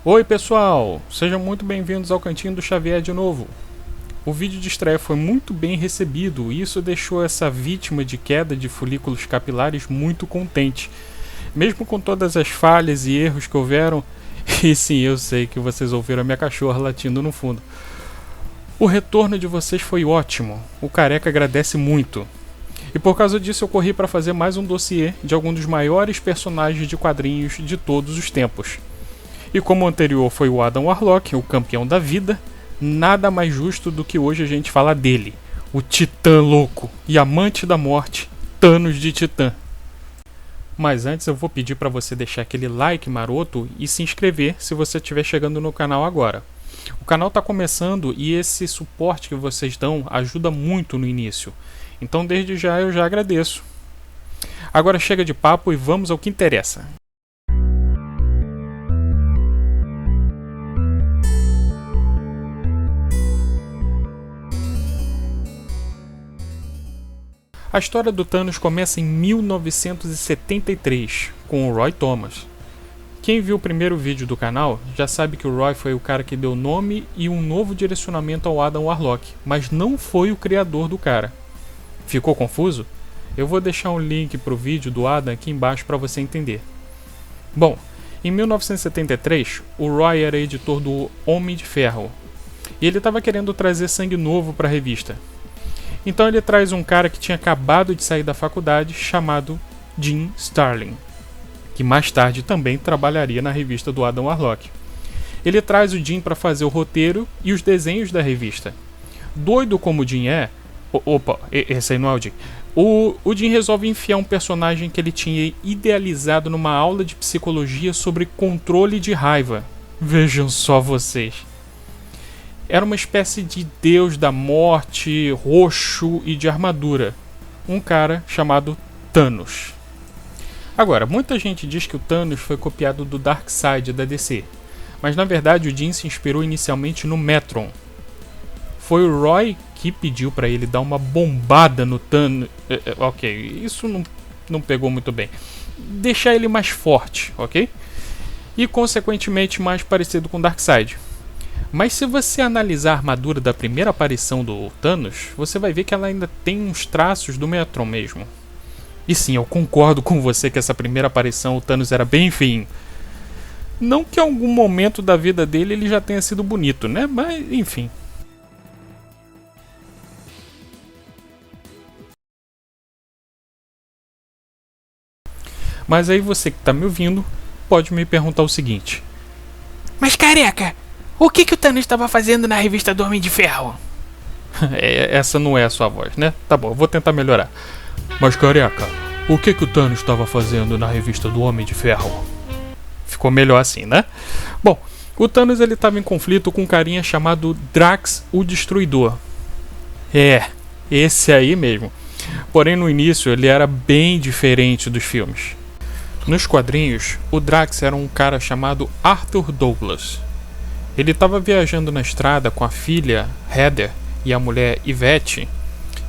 Oi pessoal, sejam muito bem-vindos ao Cantinho do Xavier de novo. O vídeo de estreia foi muito bem recebido e isso deixou essa vítima de queda de folículos capilares muito contente. Mesmo com todas as falhas e erros que houveram, e sim, eu sei que vocês ouviram a minha cachorra latindo no fundo. O retorno de vocês foi ótimo, o Careca agradece muito. E por causa disso eu corri para fazer mais um dossiê de algum dos maiores personagens de quadrinhos de todos os tempos. E como o anterior foi o Adam Warlock, o campeão da vida, nada mais justo do que hoje a gente falar dele, o Titã louco e amante da morte, Thanos de Titã. Mas antes eu vou pedir para você deixar aquele like maroto e se inscrever se você estiver chegando no canal agora. O canal está começando e esse suporte que vocês dão ajuda muito no início. Então desde já eu já agradeço. Agora chega de papo e vamos ao que interessa. A história do Thanos começa em 1973, com o Roy Thomas. Quem viu o primeiro vídeo do canal já sabe que o Roy foi o cara que deu nome e um novo direcionamento ao Adam Warlock, mas não foi o criador do cara. Ficou confuso? Eu vou deixar um link para o vídeo do Adam aqui embaixo para você entender. Bom, em 1973, o Roy era editor do Homem de Ferro, e ele estava querendo trazer sangue novo para a revista. Então ele traz um cara que tinha acabado de sair da faculdade, chamado Jim Starlin, que mais tarde também trabalharia na revista do Adam Warlock. Ele traz o Jim para fazer o roteiro e os desenhos da revista. Doido como o Jim é... Opa, esse aí não é o Jim. O Jim resolve enfiar um personagem que ele tinha idealizado numa aula de psicologia sobre controle de raiva. Vejam só vocês. Era uma espécie de deus da morte, roxo e de armadura. Um cara chamado Thanos. Agora, muita gente diz que o Thanos foi copiado do Darkseid da DC. Mas na verdade o Jim se inspirou inicialmente no Metron. Foi o Roy que pediu para ele dar uma bombada no Thanos. Ok, isso não pegou muito bem. Deixar ele mais forte, ok? E consequentemente mais parecido com o Darkseid. Mas se você analisar a armadura da primeira aparição do Thanos, você vai ver que ela ainda tem uns traços do Metron mesmo. E sim, eu concordo com você que essa primeira aparição o Thanos era bem feinho. Não que em algum momento da vida dele ele já tenha sido bonito, né? Mas enfim. Mas aí você que está me ouvindo pode me perguntar o seguinte: Mas Careca, o que o Thanos estava fazendo na revista do Homem de Ferro? Essa não é a sua voz, né? Tá bom, eu vou tentar melhorar. Mas Careca, o que o Thanos estava fazendo na revista do Homem de Ferro? Ficou melhor assim, né? Bom, o Thanos ele estava em conflito com um carinha chamado Drax o Destruidor. Esse aí mesmo. Porém no início ele era bem diferente dos filmes. Nos quadrinhos, o Drax era um cara chamado Arthur Douglas. Ele estava viajando na estrada com a filha, Heather, e a mulher, Yvette,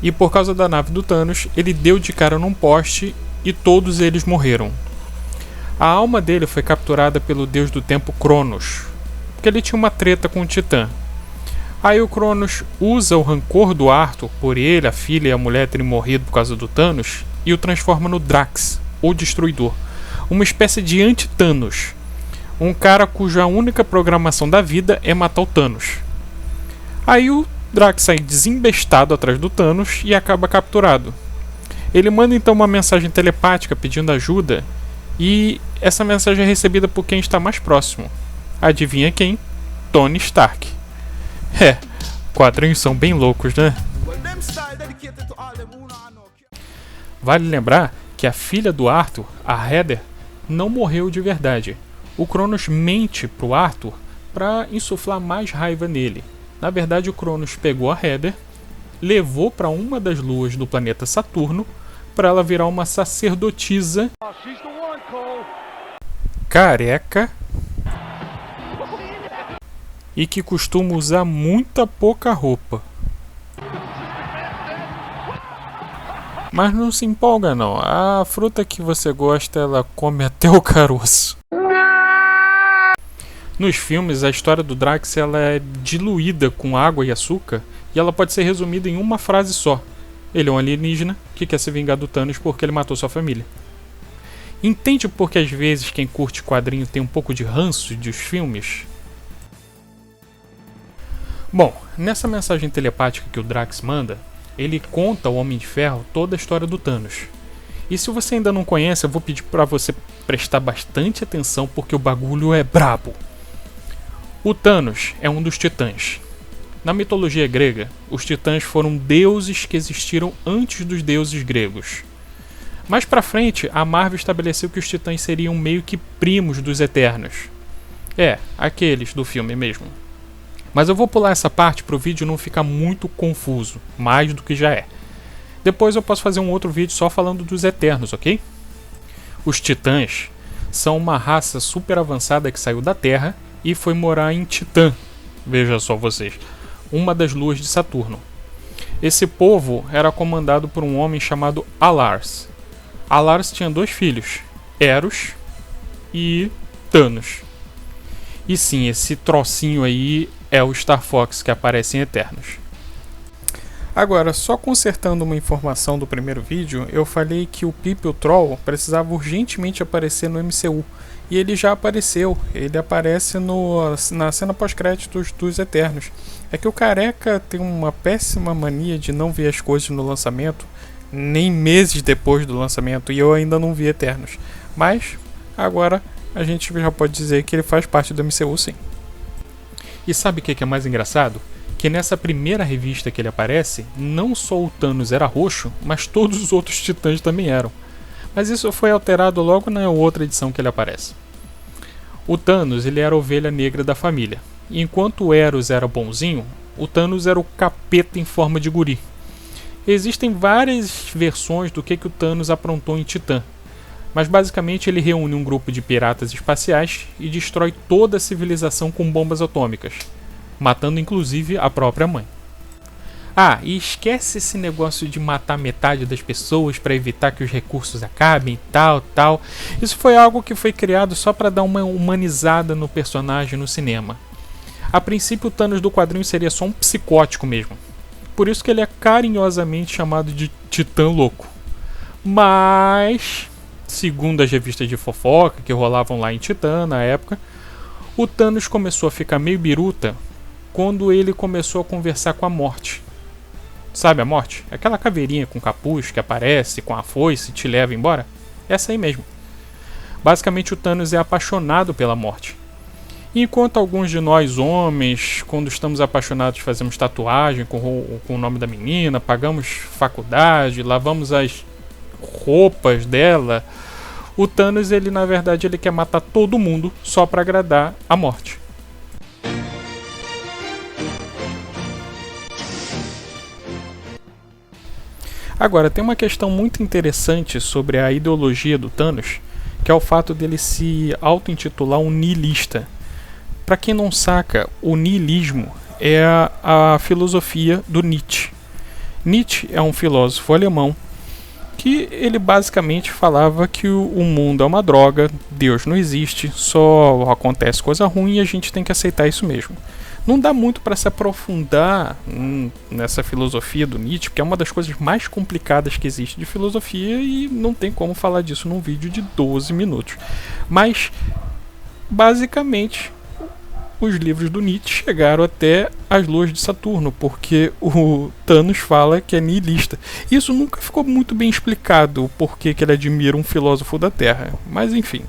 e por causa da nave do Thanos, ele deu de cara num poste e todos eles morreram. A alma dele foi capturada pelo deus do tempo Cronos, porque ele tinha uma treta com o Titã. Aí o Cronos usa o rancor do Arthur por ele, a filha e a mulher terem morrido por causa do Thanos e o transforma no Drax, o Destruidor, uma espécie de anti-Thanos. Um cara cuja única programação da vida é matar o Thanos. Aí o Drax sai desembestado atrás do Thanos e acaba capturado. Ele manda então uma mensagem telepática pedindo ajuda e essa mensagem é recebida por quem está mais próximo. Adivinha quem? Tony Stark. Quadrinhos são bem loucos, né? Vale lembrar que a filha do Arthur, a Heather, não morreu de verdade. O Cronos mente pro Arthur para insuflar mais raiva nele. Na verdade, o Cronos pegou a Heather, levou para uma das luas do planeta Saturno para ela virar uma sacerdotisa careca e que costuma usar muita pouca roupa. Mas não se empolga não, a fruta que você gosta ela come até o caroço. Nos filmes, a história do Drax ela é diluída com água e açúcar e ela pode ser resumida em uma frase só. Ele é um alienígena que quer se vingar do Thanos porque ele matou sua família. Entende por que às vezes quem curte quadrinho tem um pouco de ranço dos filmes? Bom, nessa mensagem telepática que o Drax manda, ele conta ao Homem de Ferro toda a história do Thanos. E se você ainda não conhece, eu vou pedir para você prestar bastante atenção porque o bagulho é brabo. O Thanos é um dos titãs. Na mitologia grega, os titãs foram deuses que existiram antes dos deuses gregos. Mais pra frente, a Marvel estabeleceu que os titãs seriam meio que primos dos Eternos. Aqueles do filme mesmo. Mas eu vou pular essa parte para o vídeo não ficar muito confuso, mais do que já é. Depois eu posso fazer um outro vídeo só falando dos Eternos, ok? Os Titãs são uma raça super avançada que saiu da Terra e foi morar em Titã. Veja só vocês, uma das luas de Saturno. Esse povo era comandado por um homem chamado Alars. Alars tinha 2 filhos, Eros e Thanos. E sim, esse trocinho aí é o Star Fox que aparece em Eternos. Agora, só consertando uma informação do primeiro vídeo, eu falei que o People Troll precisava urgentemente aparecer no MCU. E ele já apareceu, ele aparece na cena pós-créditos dos Eternos. É que o Careca tem uma péssima mania de não ver as coisas no lançamento, nem meses depois do lançamento, e eu ainda não vi Eternos. Mas, agora, a gente já pode dizer que ele faz parte do MCU sim. E sabe o que é mais engraçado? Que nessa primeira revista que ele aparece, não só o Thanos era roxo, mas todos os outros titãs também eram. Mas isso foi alterado logo na outra edição que ele aparece. O Thanos ele era a ovelha negra da família. E enquanto o Eros era bonzinho, o Thanos era o capeta em forma de guri. Existem várias versões do que o Thanos aprontou em Titã. Mas basicamente ele reúne um grupo de piratas espaciais e destrói toda a civilização com bombas atômicas, matando inclusive a própria mãe. E esquece esse negócio de matar metade das pessoas para evitar que os recursos acabem e tal. Isso foi algo que foi criado só para dar uma humanizada no personagem no cinema. A princípio o Thanos do quadrinho seria só um psicótico mesmo. Por isso que ele é carinhosamente chamado de Titã Louco. Mas, segundo as revistas de fofoca que rolavam lá em Titã na época, o Thanos começou a ficar meio biruta quando ele começou a conversar com a Morte. Sabe a Morte? Aquela caveirinha com capuz que aparece com a foice e te leva embora? Essa aí mesmo. Basicamente o Thanos é apaixonado pela Morte. E enquanto alguns de nós homens, quando estamos apaixonados, fazemos tatuagem com o nome da menina, pagamos faculdade, lavamos as roupas dela, o Thanos ele na verdade ele quer matar todo mundo só para agradar a Morte. Agora, tem uma questão muito interessante sobre a ideologia do Thanos, que é o fato dele se auto-intitular um nihilista. Para quem não saca, o nihilismo é a filosofia do Nietzsche. Nietzsche é um filósofo alemão que ele basicamente falava que o mundo é uma droga, Deus não existe, só acontece coisa ruim e a gente tem que aceitar isso mesmo. Não dá muito para se aprofundar nessa filosofia do Nietzsche, porque é uma das coisas mais complicadas que existe de filosofia e não tem como falar disso num vídeo de 12 minutos. Mas, basicamente, os livros do Nietzsche chegaram até as luas de Saturno, porque o Thanos fala que é nihilista. Isso nunca ficou muito bem explicado, o porquê que ele admira um filósofo da Terra, mas enfim.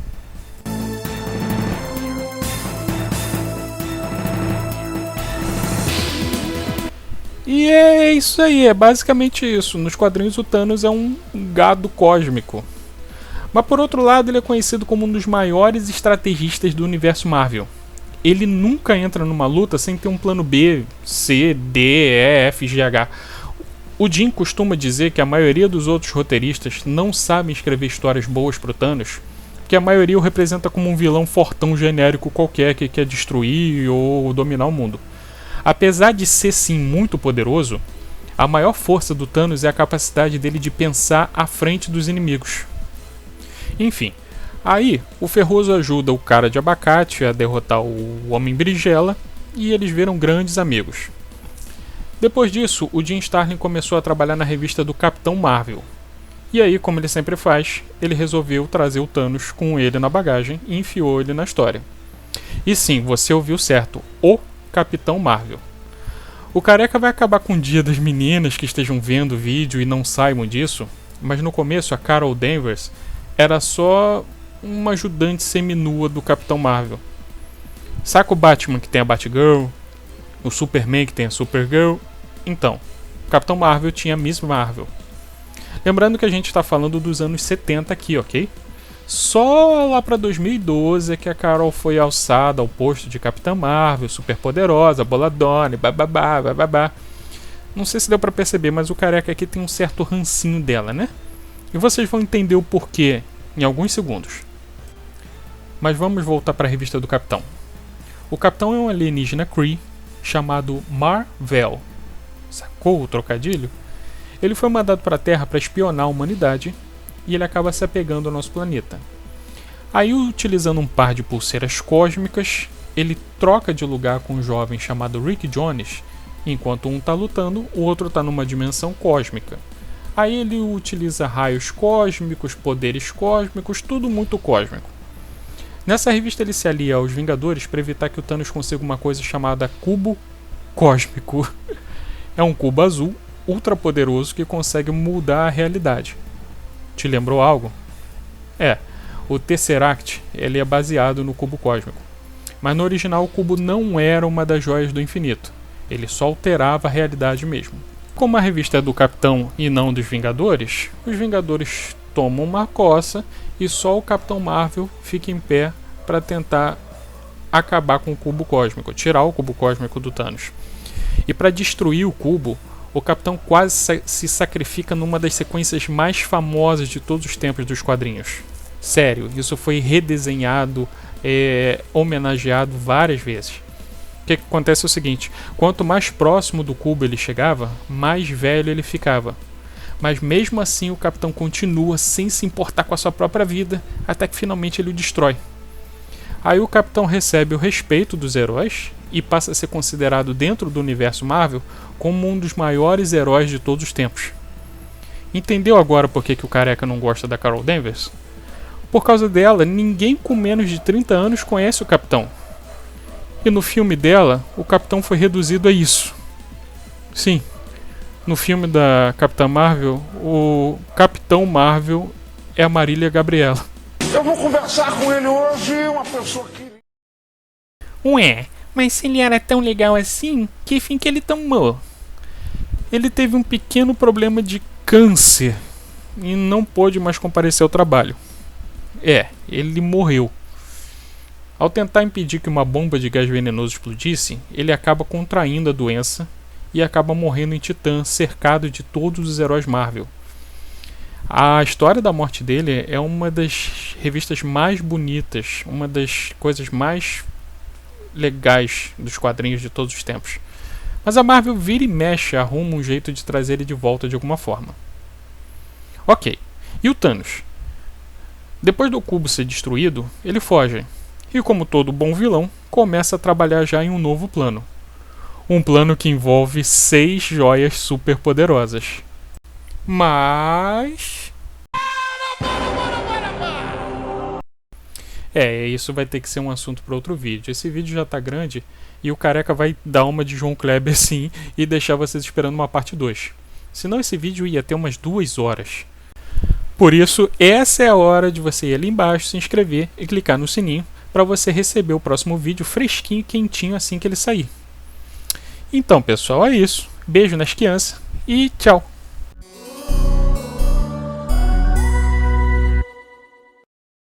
E é isso aí, é basicamente isso. Nos quadrinhos o Thanos é um gado cósmico. Mas por outro lado ele é conhecido como um dos maiores estrategistas do universo Marvel. Ele nunca entra numa luta sem ter um plano B, C, D, E, F, G, H. O Jim costuma dizer que a maioria dos outros roteiristas não sabem escrever histórias boas pro Thanos, porque a maioria o representa como um vilão fortão genérico qualquer que quer destruir ou dominar o mundo. Apesar de ser sim muito poderoso, a maior força do Thanos é a capacidade dele de pensar à frente dos inimigos. Enfim, Aí, o Ferroso ajuda o cara de abacate a derrotar o Homem Berinjela e eles viram grandes amigos. Depois disso, o Jim Starlin começou a trabalhar na revista do Capitão Marvel. E aí, como ele sempre faz, ele resolveu trazer o Thanos com ele na bagagem e enfiou ele na história. E sim, você ouviu certo, o Capitão Marvel. O Careca vai acabar com o dia das meninas que estejam vendo o vídeo e não saibam disso, mas no começo a Carol Danvers era só uma ajudante seminua do Capitão Marvel. Saca o Batman que tem a Batgirl, o Superman que tem a Supergirl? Então, o Capitão Marvel tinha a Miss Marvel. Lembrando que a gente está falando dos anos 70 aqui, ok? Só lá para 2012 é que a Carol foi alçada ao posto de Capitã Marvel, super poderosa, boladona, bababá, bababá. Não sei se deu para perceber, mas o Careca aqui tem um certo rancinho dela, né? E vocês vão entender o porquê em alguns segundos. Mas vamos voltar para a revista do Capitão. O Capitão é um alienígena Kree chamado Mar-Vell. Sacou o trocadilho? Ele foi mandado para a Terra para espionar a humanidade e ele acaba se apegando ao nosso planeta. Aí, utilizando um par de pulseiras cósmicas, ele troca de lugar com um jovem chamado Rick Jones. Enquanto um está lutando, o outro está numa dimensão cósmica. Aí ele utiliza raios cósmicos, poderes cósmicos, tudo muito cósmico. Nessa revista ele se alia aos Vingadores para evitar que o Thanos consiga uma coisa chamada Cubo Cósmico. É um cubo azul, ultra poderoso, que consegue mudar a realidade. Te lembrou algo? O Tesseract ele é baseado no cubo cósmico. Mas no original o cubo não era uma das joias do infinito. Ele só alterava a realidade mesmo. Como a revista é do Capitão e não dos Vingadores, os Vingadores tomam uma coça e só o Capitão Marvel fica em pé para tentar acabar com o cubo cósmico, tirar o cubo cósmico do Thanos. E para destruir o cubo, o Capitão quase se sacrifica numa das sequências mais famosas de todos os tempos dos quadrinhos. Sério, isso foi redesenhado, homenageado várias vezes. O que acontece é o seguinte: quanto mais próximo do cubo ele chegava, mais velho ele ficava. Mas mesmo assim o Capitão continua sem se importar com a sua própria vida, até que finalmente ele o destrói. Aí o Capitão recebe o respeito dos heróis e passa a ser considerado dentro do universo Marvel como um dos maiores heróis de todos os tempos. Entendeu agora por que o Careca não gosta da Carol Danvers? Por causa dela, ninguém com menos de 30 anos conhece o Capitão. E no filme dela, o Capitão foi reduzido a isso. Sim, no filme da Capitã Marvel, o Capitão Marvel é a Marília Gabriela. Eu vou conversar com ele hoje, uma pessoa que... Ué, mas se ele era tão legal assim, que fim que ele tomou? Ele teve um pequeno problema de câncer e não pôde mais comparecer ao trabalho. Ele morreu. Ao tentar impedir que uma bomba de gás venenoso explodisse, ele acaba contraindo a doença e acaba morrendo em Titã, cercado de todos os heróis Marvel. A história da morte dele é uma das revistas mais bonitas, uma das coisas mais legais dos quadrinhos de todos os tempos. Mas a Marvel vira e mexe, arruma um jeito de trazer ele de volta de alguma forma. Ok, e o Thanos? Depois do cubo ser destruído, ele foge. E como todo bom vilão, começa a trabalhar já em um novo plano. Um plano que envolve 6 joias super poderosas. Mas... isso vai ter que ser um assunto para outro vídeo. Esse vídeo já tá grande e o Careca vai dar uma de João Kleber sim e deixar vocês esperando uma parte 2. Senão esse vídeo ia ter umas 2 horas. Por isso, essa é a hora de você ir ali embaixo, se inscrever e clicar no sininho para você receber o próximo vídeo fresquinho e quentinho assim que ele sair. Então, pessoal, é isso. Beijo nas crianças e tchau!